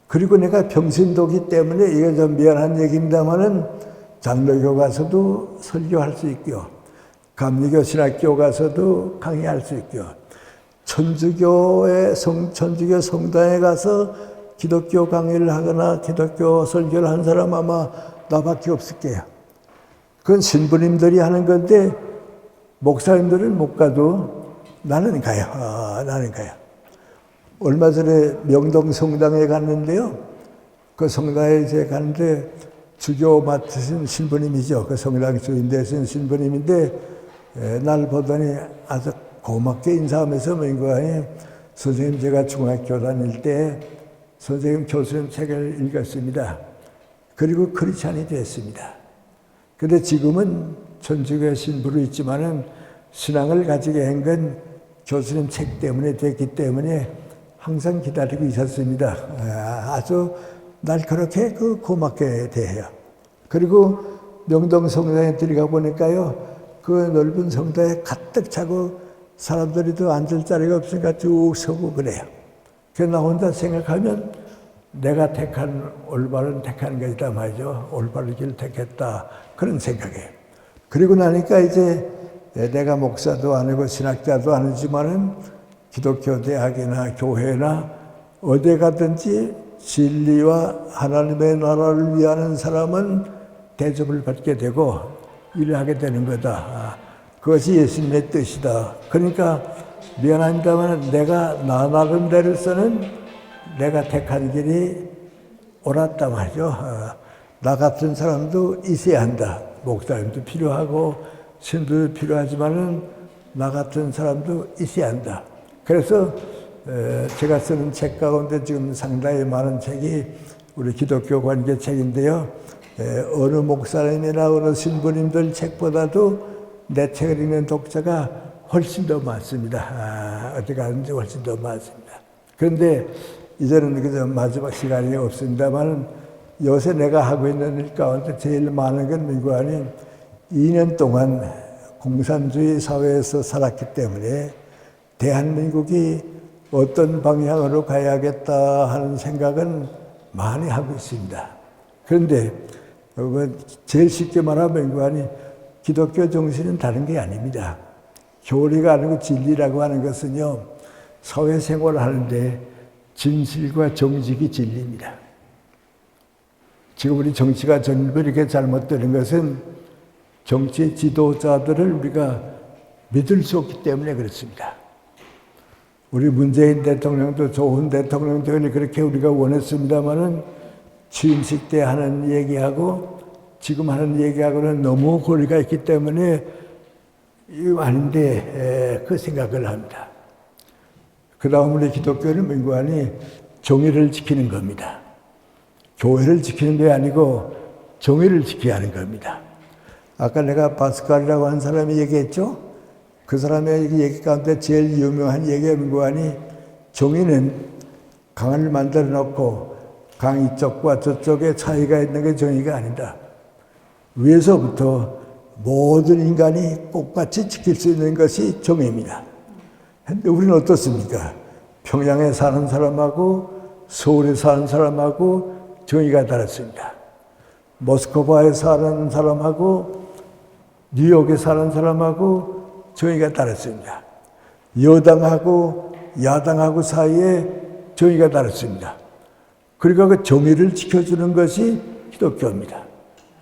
그리고 내가 평신도기 때문에 이게 좀 미안한 얘기입니다만은 장로교 가서도 설교할 수 있고요. 감리교 신학교 가서도 강의할 수 있고요. 천주교 성당에 가서 기독교 강의를 하거나 기독교 설교를 한 사람 아마 나밖에 없을 거예요. 그건 신부님들이 하는 건데 목사님들은 못 가도 나는 가요. 나는 가요. 얼마 전에 명동 성당에 갔는데요. 그 성당에 이제 갔는데 주교 맡으신 신부님이죠. 그 성당 주인 되신 신부님인데 날 보더니 아주 고맙게 인사하면서 뭔가 선생님 제가 중학교 다닐 때 선생님 교수님 책을 읽었습니다. 그리고 크리스찬이 됐습니다. 근데 지금은 천주교 신부로 있지만은 신앙을 가지게 한 건 교수님 책 때문에 됐기 때문에 항상 기다리고 있었습니다. 아주 날 그렇게 고맙게 대해요. 그리고 명동 성당에 들어가 보니까요. 그 넓은 성당에 가득 차고 사람들이 또 앉을 자리가 없으니까 쭉 서고 그래요. 그래서 나 혼자 생각하면 내가 택한 올바른 택한 것이다 말이죠. 올바른 길을 택했다. 그런 생각이에요. 그리고 나니까 이제 내가 목사도 아니고 신학자도 아니지만은 기독교 대학이나 교회나 어디 가든지 진리와 하나님의 나라를 위하는 사람은 대접을 받게 되고 일을 하게 되는 거다. 그것이 예수님의 뜻이다. 그러니까 미안합니다만 내가 나 나름대로서는 내가 택한 길이 옳았단 말이죠. 나 같은 사람도 있어야 한다. 목사님도 필요하고 신도도 필요하지만은 나 같은 사람도 있어야 한다. 그래서 제가 쓰는 책 가운데 지금 상당히 많은 책이 우리 기독교 관계 책인데요. 어느 목사님이나 어느 신부님들 책보다도 내 책을 읽는 독자가 훨씬 더 많습니다. 어디 가든지 훨씬 더 많습니다. 그런데 이제는 그저 마지막 시간이 없습니다만 요새 내가 하고 있는 일 가운데 제일 많은 건 미국 안에 2년 동안 공산주의 사회에서 살았기 때문에 대한민국이 어떤 방향으로 가야겠다 하는 생각은 많이 하고 있습니다. 그런데 제일 쉽게 말하면 그거니 기독교 정신은 다른 게 아닙니다. 교리가 아니고 진리라고 하는 것은요, 사회생활을 하는데 진실과 정직이 진리입니다. 지금 우리 정치가 전부 이렇게 잘못되는 것은 정치 지도자들을 우리가 믿을 수 없기 때문에 그렇습니다. 우리 문재인 대통령도 좋은 대통령들이 그렇게 우리가 원했습니다마는 취임식 때 하는 얘기하고 지금 하는 얘기하고는 너무 거리가 있기 때문에 이거 아닌데 그 생각을 합니다. 그 다음 우리 기독교는 민구하니 정의를 지키는 겁니다. 교회를 지키는 게 아니고 정의를 지켜야 하는 겁니다. 아까 내가 파스칼이라고 하는 사람이 얘기했죠? 그 사람의 얘기 가운데 제일 유명한 얘기가 민구하니 정의는 강을 만들어 놓고 강 이쪽과 저쪽에 차이가 있는 게 정의가 아니다. 위에서부터 모든 인간이 똑같이 지킬 수 있는 것이 정의입니다. 근데 우리는 어떻습니까? 평양에 사는 사람하고 서울에 사는 사람하고 정의가 다릅니다. 모스크바에 사는 사람하고 뉴욕에 사는 사람하고 정의가 다릅니다. 여당하고 야당하고 사이에 정의가 다릅니다. 그러니까 그 정의를 지켜주는 것이 기독교입니다.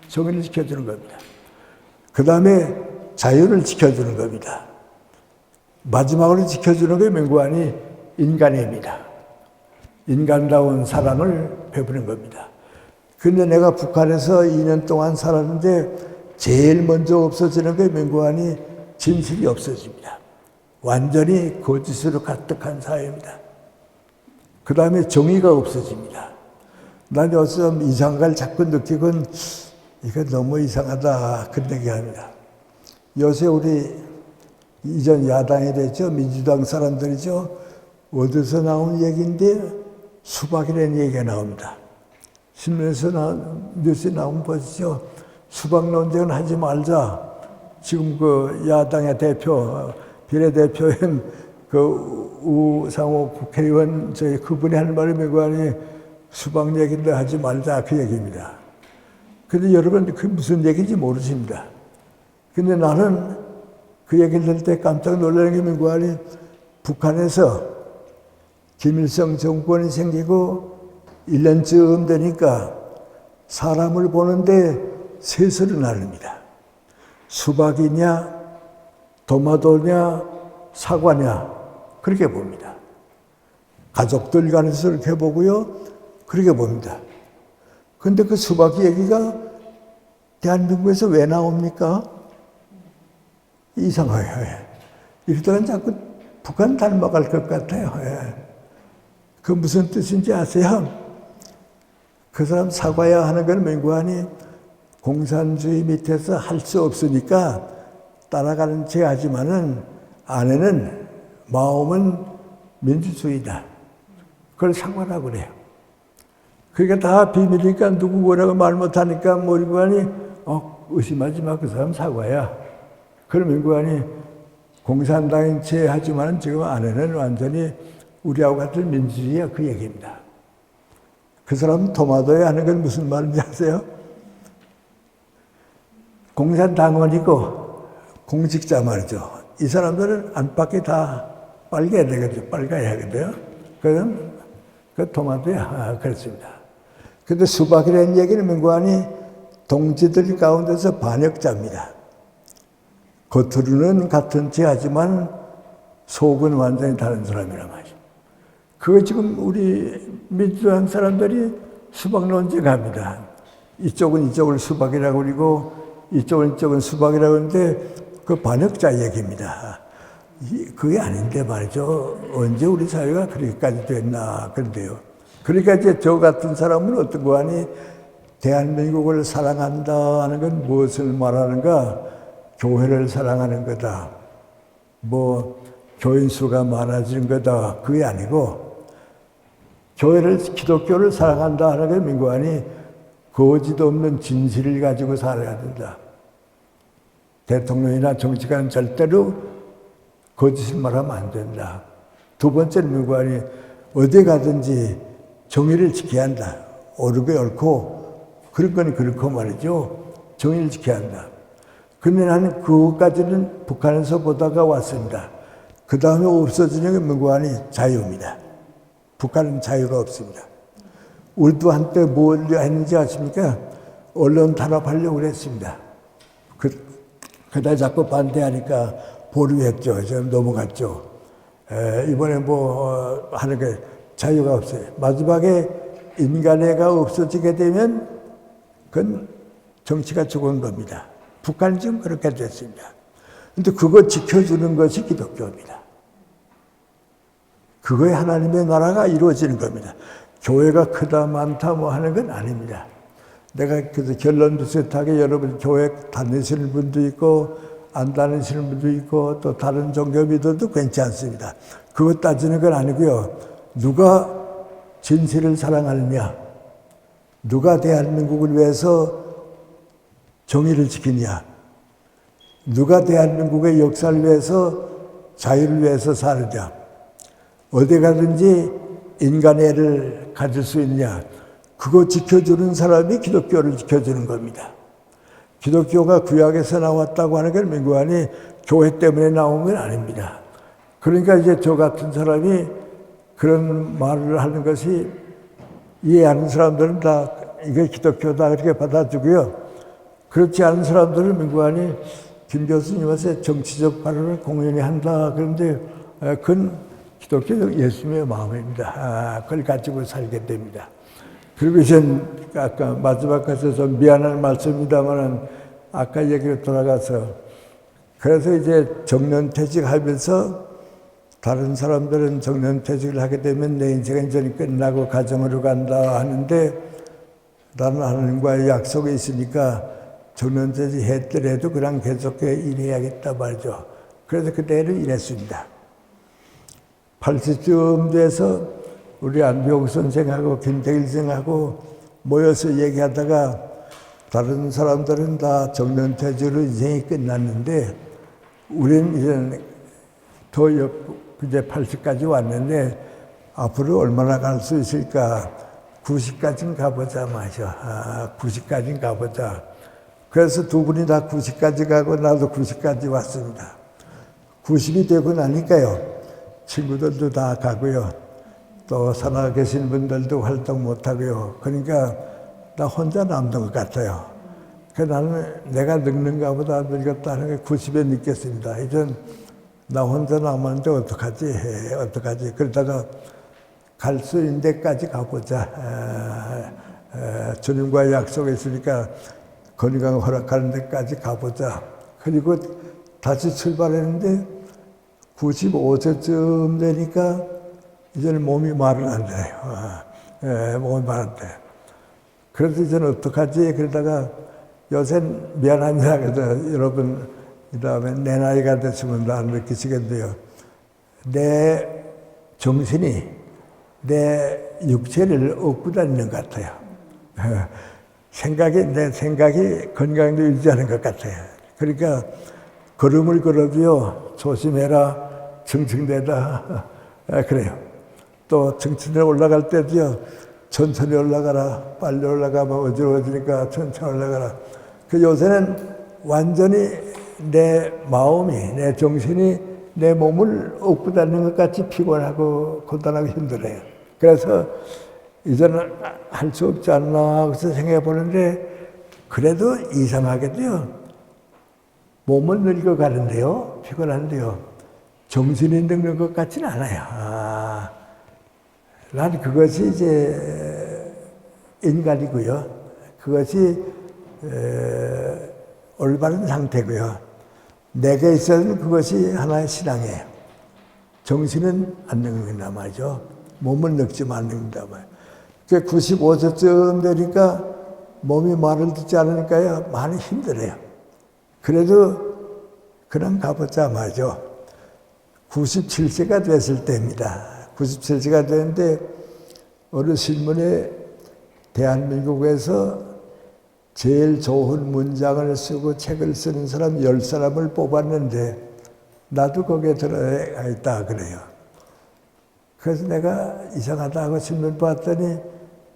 정의를 지켜주는 겁니다. 그 다음에 자유를 지켜주는 겁니다. 마지막으로 지켜주는 게 맹구하니 인간입니다. 인간다운 사랑을 베푸는 겁니다. 근데 내가 북한에서 2년 동안 살았는데 제일 먼저 없어지는 게 맹구하니 진실이 없어집니다. 완전히 거짓으로 가득한 사회입니다. 그 다음에 정의가 없어집니다. 난 요즘 이상가를 자꾸 느끼곤 이거 너무 이상하다 그런 얘기합니다. 요새 우리 이전 야당이 됐죠. 민주당 사람들이죠. 어디서 나온 얘기인데 수박이라는 얘기가 나옵니다. 신문에서 뉴스에 나오면 보시죠. 수박 논쟁은 하지 말자. 지금 그 야당의 대표, 비례대표인 그 우상호 국회의원 그분이 하는 말이 뭐니 수박 얘기를 하지 말자 그 얘기입니다. 근데 여러분 그 무슨 얘기인지 모르십니다. 근데 나는 그 얘기를 들을 때 깜짝 놀라는 게 뭐니 북한에서 김일성 정권이 생기고 1년쯤 되니까 사람을 보는데 셋으로 나눕니다. 수박이냐, 도마도냐, 사과냐 그렇게 봅니다. 가족들 간에서 그렇게 보고요. 그렇게 봅니다. 그런데 그 수박 얘기가 대한민국에서 왜 나옵니까? 이상해요. 이러다가 자꾸 북한 닮아갈 것 같아요. 그 무슨 뜻인지 아세요? 그 사람 사과야 하는 건 맹구하니 공산주의 밑에서 할 수 없으니까 따라가는 체 하지만은 안에는 마음은 민주주의다. 그걸 사과라고 그래요. 그러니까 다 비밀이니까 누구 뭐라고 말 못하니까 맹구하니 의심하지 마. 그 사람 사과야. 그럼 맹구하니 공산당인 체 하지만 지금 안에는 완전히 우리하고 같은 민주주의야 그 얘기입니다. 그 사람 토마토에 하는 건 무슨 말인지 아세요? 공산당원이고 공직자 말이죠. 이 사람들은 안팎이 다 빨개야 되거든요. 빨가야 하거든요. 그럼 그 토마토야. 그렇습니다. 근데 수박이라는 얘기는 맹구하니 동지들 가운데서 반역자입니다. 겉으로는 같은 체 하지만 속은 완전히 다른 사람이란 말이죠. 그거 지금 우리 민주당 사람들이 수박 논쟁합니다. 이쪽은 이쪽을 수박이라고 그러고 이쪽은 수박이라고 하는데 그 반역자 얘기입니다. 그게 아닌데 말이죠. 언제 우리 사회가 그렇게까지 됐나 그런데요. 그러니까 이제 저 같은 사람은 어떤 거 하니 대한민국을 사랑한다 하는 건 무엇을 말하는가? 교회를 사랑하는 거다. 교인 수가 많아지는 거다. 그게 아니고 기독교를 사랑한다 하는 게 민구하니 거짓 없는 진실을 가지고 살아야 된다. 대통령이나 정치가는 절대로 거짓을 말하면 안 된다. 두 번째는 민관이 어디 가든지 정의를 지켜야 한다. 옳고 옳고 그런 건 그렇고 말이죠. 정의를 지켜야 한다. 그런데 나는 그것까지는 북한에서 보다가 왔습니다. 그 다음에 없어지는 게 민관이 자유입니다. 북한은 자유가 없습니다. 우리도 한때 뭘 했는지 아십니까? 언론 탄압하려고 그랬습니다. 그다 자꾸 반대하니까 보류했죠. 지금 넘어갔죠. 이번에 뭐 하는 게 자유가 없어요. 마지막에 인간애가 없어지게 되면 그건 정치가 죽은 겁니다. 북한은 지금 그렇게 됐습니다. 그런데 그거 지켜주는 것이 기독교입니다. 그거에 하나님의 나라가 이루어지는 겁니다. 교회가 크다 많다 뭐 하는 건 아닙니다. 내가 그래서 결론 비슷하게 여러분 교회 다니시는 분도 있고 안 다니시는 분도 있고 또 다른 종교 믿어도 괜찮습니다. 그것 따지는 건 아니고요. 누가 진실을 사랑하느냐, 누가 대한민국을 위해서 정의를 지키냐, 누가 대한민국의 역사를 위해서 자유를 위해서 사느냐, 어디 가든지 인간의 애를 가질 수 있느냐, 그거 지켜주는 사람이 기독교를 지켜주는 겁니다. 기독교가 구약에서 나왔다고 하는 건 민관이 교회 때문에 나온 건 아닙니다. 그러니까 이제 저 같은 사람이 그런 말을 하는 것이 이해하는 사람들은 다 이게 기독교다 그렇게 받아주고요. 그렇지 않은 사람들은 민관이 김 교수님한테 정치적 발언을 공연히 한다. 그런데 그건 기독교 예수님의 마음입니다. 그걸 가지고 살게 됩니다. 그리고 이제 아까 마지막 가서 좀 미안한 말씀입니다만은 아까 얘기로 돌아가서 그래서 이제 정년퇴직하면서 다른 사람들은 정년퇴직을 하게 되면 내 인생은 이제 끝나고 가정으로 간다 하는데 나는 하나님과의 약속이 있으니까 정년퇴직 했더라도 그냥 계속 일해야겠다 말이죠. 그래서 그때는 일했습니다. 80쯤 돼서 우리 안병 선생하고 김태일 선생하고 모여서 얘기하다가 다른 사람들은 다 정년퇴직으로 인생이 끝났는데 우리는 이제 더 이제 80까지 왔는데 앞으로 얼마나 갈 수 있을까? 90까지는 가보자 마셔. 90까지는 가보자. 그래서 두 분이 다 90까지 가고 나도 90까지 왔습니다. 90이 되고 나니까요. 친구들도 다 가고요. 또 살아 계신 분들도 활동 못하고요. 그러니까 나 혼자 남는 것 같아요. 그래서 나는 내가 늙는가 보다 늙었다 하는 게 90에 느꼈습니다. 이젠 나 혼자 남았는데 어떡하지? 어떡하지? 그러다가 갈 수 있는 데까지 가보자. 주님과 약속했으니까 건강 허락하는 데까지 가보자. 그리고 다시 출발했는데 95세쯤 되니까 이제는 몸이 말을 안 돼요. 몸이 말 안 돼. 그래서 이제는 어떡하지? 그러다가 요새 미안합니다. 그래서 여러분, 그 다음에 내 나이가 됐으면 다 느끼시겠는데요. 내 정신이 내 육체를 업고 다니는 것 같아요. 내 생각이 건강도 유지하는 것 같아요. 그러니까 걸음을 걸어도요, 조심해라, 층층대다. 그래요. 또 층층대 올라갈 때도요, 천천히 올라가라, 빨리 올라가면 어지러워지니까 천천히 올라가라. 그 요새는 완전히 내 마음이, 내 정신이 내 몸을 업고 다니는 것 같이 피곤하고 고단하고 힘들어요. 그래서 이제는 할 수 없지 않나 그래서 생각해 보는데 그래도 이상하게도요. 몸은 늙어가는데요. 피곤한데요. 정신이 늙는 것 같지는 않아요. 난 그것이 이제 인간이고요. 그것이 올바른 상태고요. 내게 있어서는 그것이 하나의 신앙이에요. 정신은 안 늙는다 말이죠. 몸은 늙지만 안 늙는다 말이에요. 95세쯤 되니까 몸이 말을 듣지 않으니까요. 많이 힘들어요. 그래도 그냥 가보자 말이죠. 97세가 됐을 때입니다. 97세가 되는데 어느 신문에 대한민국에서 제일 좋은 문장을 쓰고 책을 쓰는 사람 10사람을 뽑았는데 나도 거기에 들어가 있다 그래요. 그래서 내가 이상하다 하고 신문 봤더니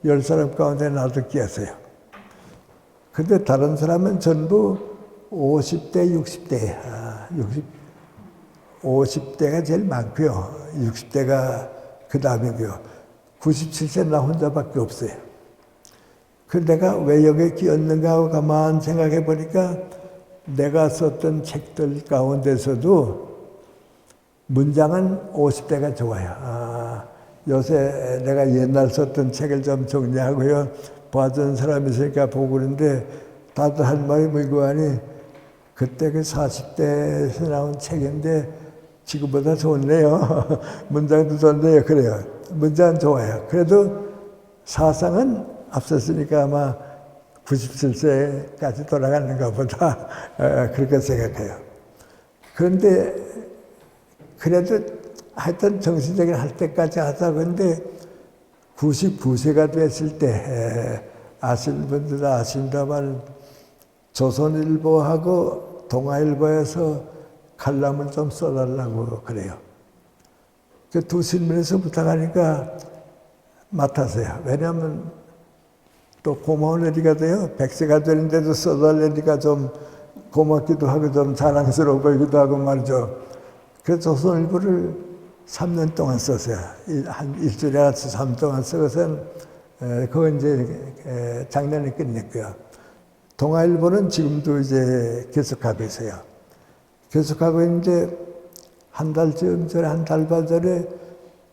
10사람 가운데 나도 끼었어요. 근데 다른 사람은 전부 50대, 60대. 50대가 제일 많고요. 60대가 그 다음이고요. 97세 나 혼자밖에 없어요. 그 내가 왜 여기에 끼었는가 하고 가만 생각해 보니까 내가 썼던 책들 가운데서도 문장은 50대가 좋아요. 요새 내가 옛날 썼던 책을 좀 정리하고요. 봐준 사람이 있으니까 보고 그러는데 다들 한 말이 뭐고 하니 그때 그 40대에서 나온 책인데 지금보다 좋네요. 문장도 좋네요. 그래요. 문장은 좋아요. 그래도 사상은 앞섰으니까 아마 97세까지 돌아가는가 보다 그렇게 생각해요. 그런데 그래도 하여튼 정신적인 할 때까지 하자고 했는데 99세가 됐을 때 아시는 분들도 아신다만 조선일보하고 동아일보에서 칼럼을 좀 써달라고 그래요. 그 두 신문에서 부탁하니까 맡았어요. 왜냐하면 또 고마운 일이가 돼요. 100세가 되는데도 써달라니까 좀 고맙기도 하고 좀 자랑스러워 보이기도 하고 말이죠. 그래서 조선일보를 3년 동안 썼어요. 한 일주일에 하나씩 3년 동안 써서는 그거 이제 작년에 끝냈고요. 동아일보는 지금도 이제 계속하고 있어요. 계속하고 있는데 한 달쯤 전에, 한 달 반 전에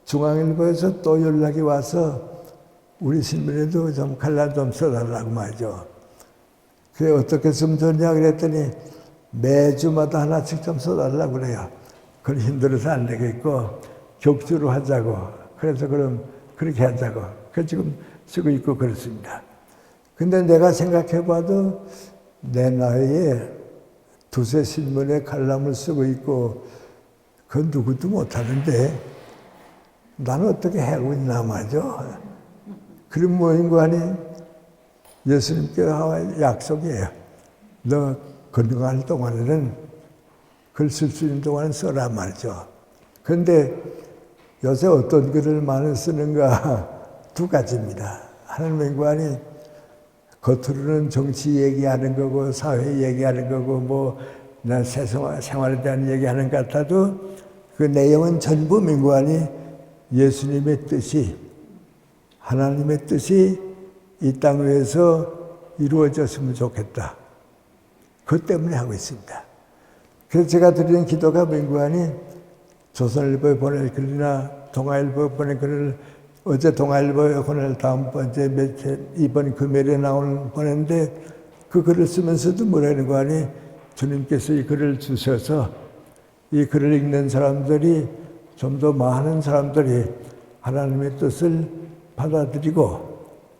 중앙일보에서 또 연락이 와서 우리 신문에도 좀 칼럼 좀 써달라고 말이죠. 그게 어떻게 쓰면 좋냐 그랬더니 매주마다 하나씩 좀 써달라고 그래요. 그건 힘들어서 안 되겠고 격주로 하자고. 그래서 그럼 그렇게 하자고. 그래서 지금 쓰고 있고 그렇습니다. 근데 내가 생각해 봐도 내 나이에 두세 신문에 칼럼을 쓰고 있고 그건 누구도 못하는데 나는 어떻게 하고 있나 말이죠. 그런 모인 거 아니 예수님께서 약속이에요. 너 건강할 동안에는 글 쓸 수 있는 동안은 써라 말이죠. 그런데 요새 어떤 글을 많이 쓰는가 두 가지입니다. 하나는 맹관이 겉으로는 정치 얘기하는 거고 사회 얘기하는 거고 뭐 나 생활에 대한 얘기하는 것 같아도 그 내용은 전부 맹관이 예수님의 뜻이 하나님의 뜻이 이 땅 위에서 이루어졌으면 좋겠다. 그것 때문에 하고 있습니다. 그래서 제가 드리는 기도가 맹관이 조선일보에 보낼 글이나 동아일보에 보낼 글을 어제 동아일보에 보낼 다음번째 이번 금요일에 보냈는데 그 글을 쓰면서도 뭐라는 거 아니 주님께서 이 글을 주셔서 이 글을 읽는 사람들이 좀 더 많은 사람들이 하나님의 뜻을 받아들이고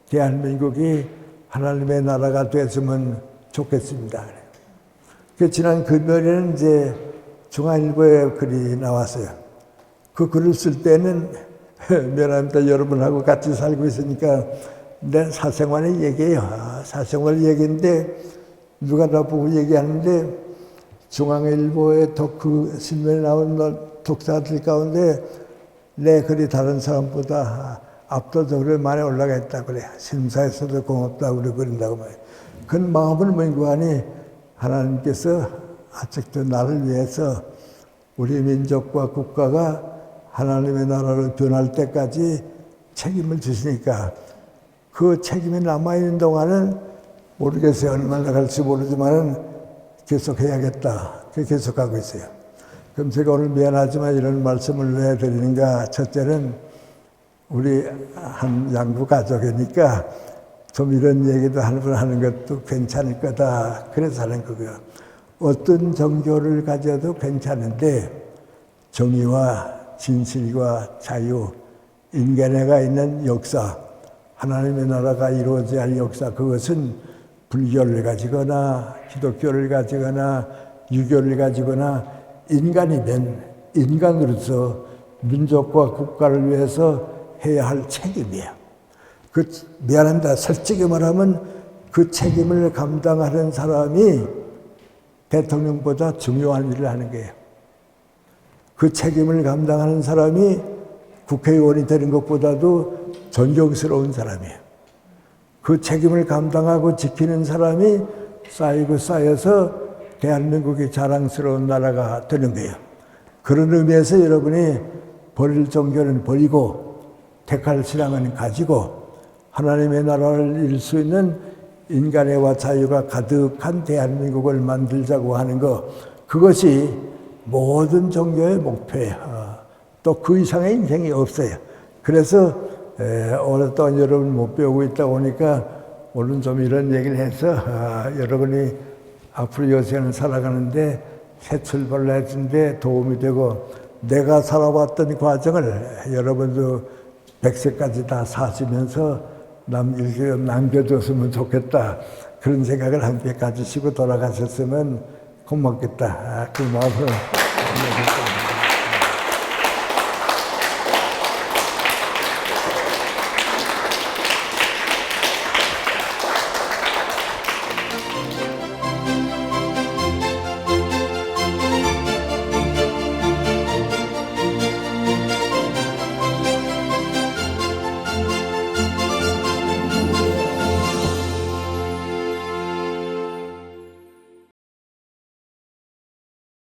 대한민국이 하나님의 나라가 됐으면 좋겠습니다. 그 지난 금요일에는 이제 중앙일보에 글이 나왔어요. 그 글을 쓸 때는 미안합니다. 여러분하고 같이 살고 있으니까 내 사생활의 얘기예요. 사생활 얘기인데 누가 나보고 얘기하는데 중앙일보의 그 신문에 나온 독자들 가운데 내 글이 다른 사람보다 압도적으로 많이 올라가 있다고 그래. 심사에서도 고맙다고 그런다고 말이에요. 그 마음을 맹구하니 하나님께서 아직도 나를 위해서 우리 민족과 국가가 하나님의 나라로 변할 때까지 책임을 주시니까 그 책임이 남아있는 동안은 모르겠어요. 얼마나 갈지 모르지만은 계속해야겠다. 계속하고 있어요. 그럼 제가 오늘 미안하지만 이런 말씀을 왜 드리는가. 첫째는 우리 한 양부 가족이니까 좀 이런 얘기도 하는 것도 괜찮을 거다. 그래서 하는 거고요. 어떤 종교를 가져도 괜찮은데 정의와 진실과 자유, 인간애가 있는 역사, 하나님의 나라가 이루어져야 할 역사, 그것은 불교를 가지거나 기독교를 가지거나 유교를 가지거나 인간이면 인간으로서 민족과 국가를 위해서 해야 할 책임이에요. 미안합니다. 솔직히 말하면 그 책임을 감당하는 사람이 대통령보다 중요한 일을 하는 거예요. 그 책임을 감당하는 사람이 국회의원이 되는 것보다도 존경스러운 사람이에요. 그 책임을 감당하고 지키는 사람이 쌓이고 쌓여서 대한민국이 자랑스러운 나라가 되는 거예요. 그런 의미에서 여러분이 버릴 종교는 버리고 택할 신앙은 가지고 하나님의 나라를 이룰 수 있는 인간의 와 자유가 가득한 대한민국을 만들자고 하는 것, 그것이 모든 종교의 목표예요. 또 그 이상의 인생이 없어요. 그래서 오랫동안 여러분 못 배우고 있다 보니까 오늘 좀 이런 얘기를 해서 여러분이 앞으로 요새는 살아가는데 새 출발을 해준데 도움이 되고, 내가 살아왔던 과정을 여러분도 100세까지 다 사시면서 남겨줬으면 좋겠다. 그런 생각을 함께 가지시고 돌아가셨으면 고맙겠다. 그 마음으로